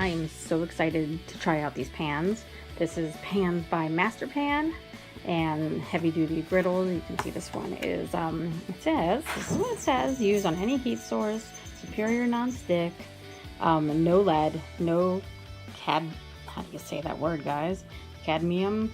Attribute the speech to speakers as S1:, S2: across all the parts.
S1: I am so excited to try out these pans. This is pans by MasterPan and heavy duty griddles. You can see this one is, this is what it says, use on any heat source, superior non-stick, no lead, no how do you say that word, guys? Cadmium,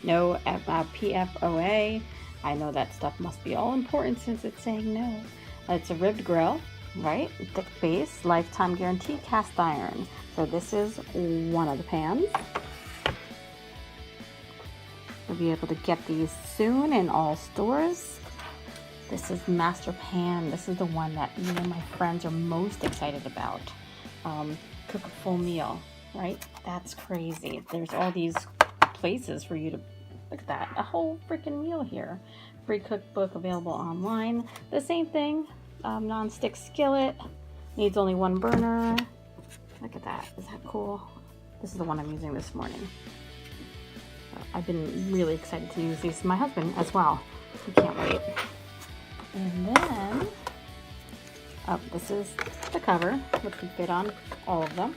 S1: no PFOA. I know that stuff must be all important since it's saying no. It's a ribbed grill, right? Thick base, lifetime guarantee, cast iron. So this is one of the pans. You'll be able to get these soon in all stores. This is MasterPan. This is the one that me and my friends are most excited about. Cook a full meal, right? That's crazy. There's all these places for you to, look at that, a whole freaking meal here. Free cookbook available online. The same thing, non-stick skillet, needs only one burner. Look at that, is that cool? This is the one I'm using this morning. I've been really excited to use these. My husband as well. He can't wait. And then, this is the cover, which can fit on all of them.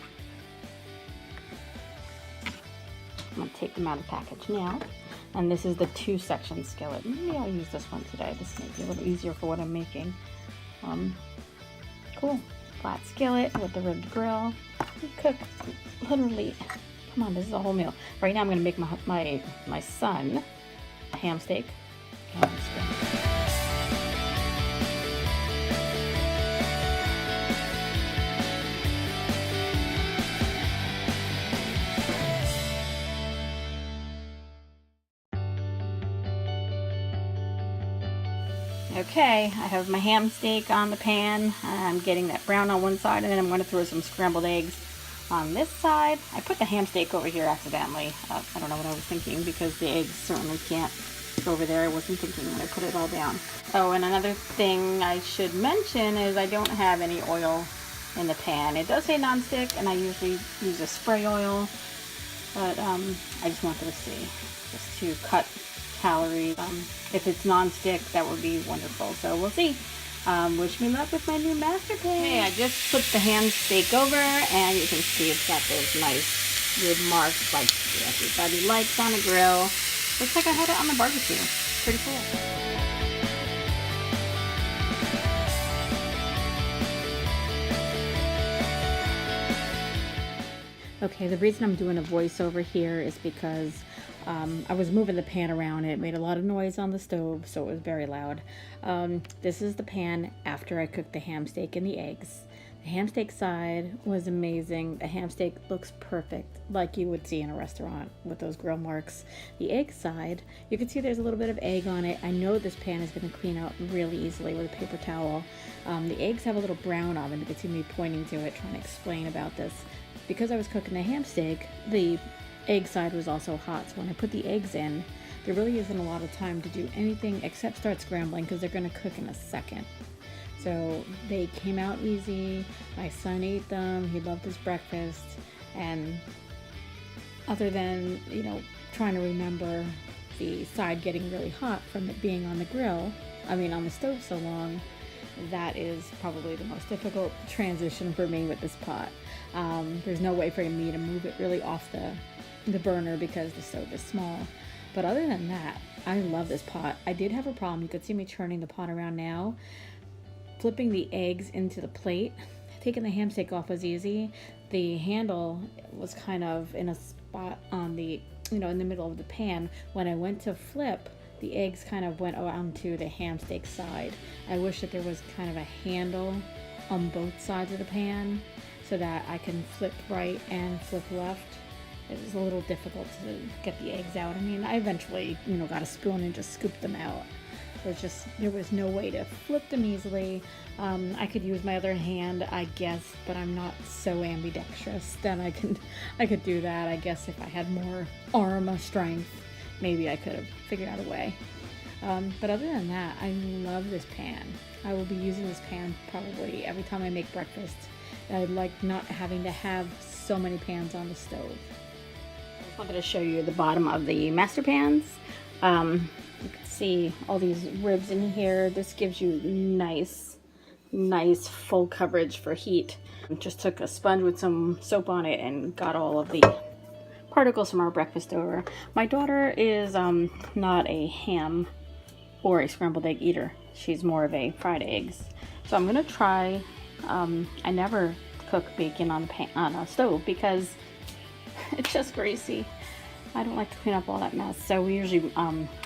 S1: I'm going to take them out of the package now. And this is the 2-section skillet. Maybe I'll use this one today. This may be a little easier for what I'm making. Cool. Flat skillet with the ribbed grill. You cook literally, come on, this is a whole meal. Right now I'm going to make my son a ham steak. Okay, I have my ham steak on the pan. I'm getting that brown on one side, and then I'm going to throw some scrambled eggs on this side. I put the ham steak over here accidentally. I don't know what I was thinking, because the eggs certainly can't go over there. I wasn't thinking when I put it all down. Oh, and another thing I should mention is I don't have any oil in the pan. It does say non-stick, and I usually use a spray oil, but I just wanted to see, just to cut calories. If it's non-stick, that would be wonderful. So we'll see. Wish me luck with my new MasterPan. Okay, I just flipped the ham steak over, and you can see it's got those nice rib marks like everybody likes on a grill. Looks like I had it on the barbecue. Pretty cool. Okay, the reason I'm doing a voiceover here is because I was moving the pan around. It made a lot of noise on the stove, so it was very loud. This is the pan after I cooked the ham steak and the eggs. The ham steak side was amazing. The ham steak looks perfect, like you would see in a restaurant with those grill marks. The egg side, you can see there's a little bit of egg on it. I know this pan is going to clean out really easily with a paper towel. The eggs have a little brown on them. You can see me pointing to it, trying to explain about this. Because I was cooking the ham steak, the egg side was also hot, so when I put the eggs in, there really isn't a lot of time to do anything except start scrambling, because they're going to cook in a second. So they came out easy. My son ate them. He loved his breakfast. And other than, you know, trying to remember the side getting really hot from it being on the grill, on the stove so long, that is probably the most difficult transition for me with this pot. There's no way for me to move it really off the burner because the stove is small. But other than that, I love this pot. I did have a problem. You could see me turning the pot around now. Flipping the eggs into the plate. Taking the ham steak off was easy. The handle was kind of in a spot on the, in the middle of the pan. When I went to flip, the eggs kind of went onto the ham steak side. I wish that there was kind of a handle on both sides of the pan so that I can flip right and flip left. It was a little difficult to get the eggs out. I eventually, got a spoon and just scooped them out. There was no way to flip them easily. I could use my other hand, I guess, but I'm not so ambidextrous that I could do that. I guess if I had more arm strength, maybe I could have figured out a way. But other than that, I love this pan. I will be using this pan probably every time I make breakfast. I like not having to have so many pans on the stove. I just wanted to show you the bottom of the MasterPans. You can see all these ribs in here. This gives you nice nice full coverage for heat. Just took a sponge with some soap on it and got all of the particles from our breakfast over. My daughter is not a ham or a scrambled egg eater. She's more of a fried eggs. So I'm gonna try, I never cook bacon on a stove because it's just greasy. I don't like to clean up all that mess. So we usually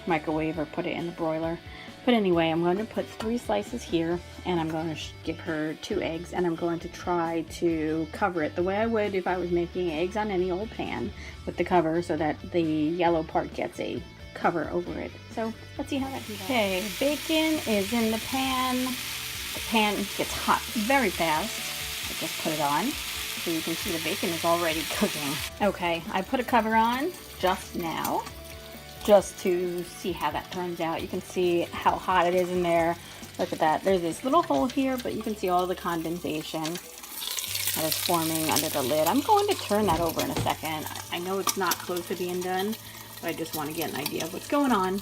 S1: microwave or put it in the broiler. But anyway, I'm going to put 3 slices here, and I'm going to give her 2 eggs, and I'm going to try to cover it the way I would if I was making eggs on any old pan, with the cover so that the yellow part gets a cover over it. So let's see how that comes out. Okay, bacon is in the pan. The pan gets hot very fast. I just put it on, so you can see the bacon is already cooking. Okay, I put a cover on just now, just to see how that turns out. You can see how hot it is in there. Look at that. There's this little hole here, but you can see all the condensation that is forming under the lid. I'm going to turn that over in a second. I know it's not close to being done, but I just want to get an idea of what's going on.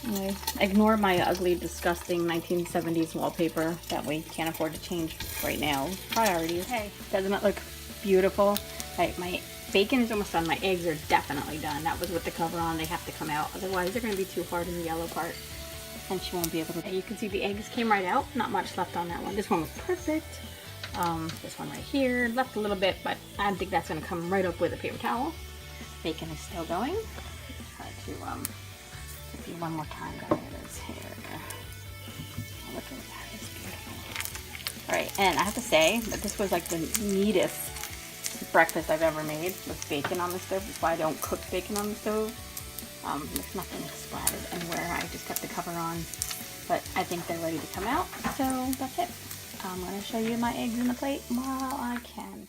S1: Anyway, ignore my ugly, disgusting 1970s wallpaper that we can't afford to change right now. Priorities. Hey, doesn't it look beautiful? Right, my bacon is almost done. My eggs are definitely done. That was with the cover on. They have to come out. Otherwise, they're going to be too hard in the yellow part. And she won't be able to. You can see the eggs came right out. Not much left on that one. This one was perfect. This one right here. Left a little bit, but I think that's going to come right up with a paper towel. Bacon is still going. Try to give you one more time. There it is here. Oh, look at that. It's beautiful. Alright, and I have to say that this was like the neatest breakfast I've ever made with bacon on the stove. That's why I don't cook bacon on the stove. There's nothing splattered anywhere. I just kept the cover on. But I think they're ready to come out. So that's it. I'm going to show you my eggs in the plate while I can.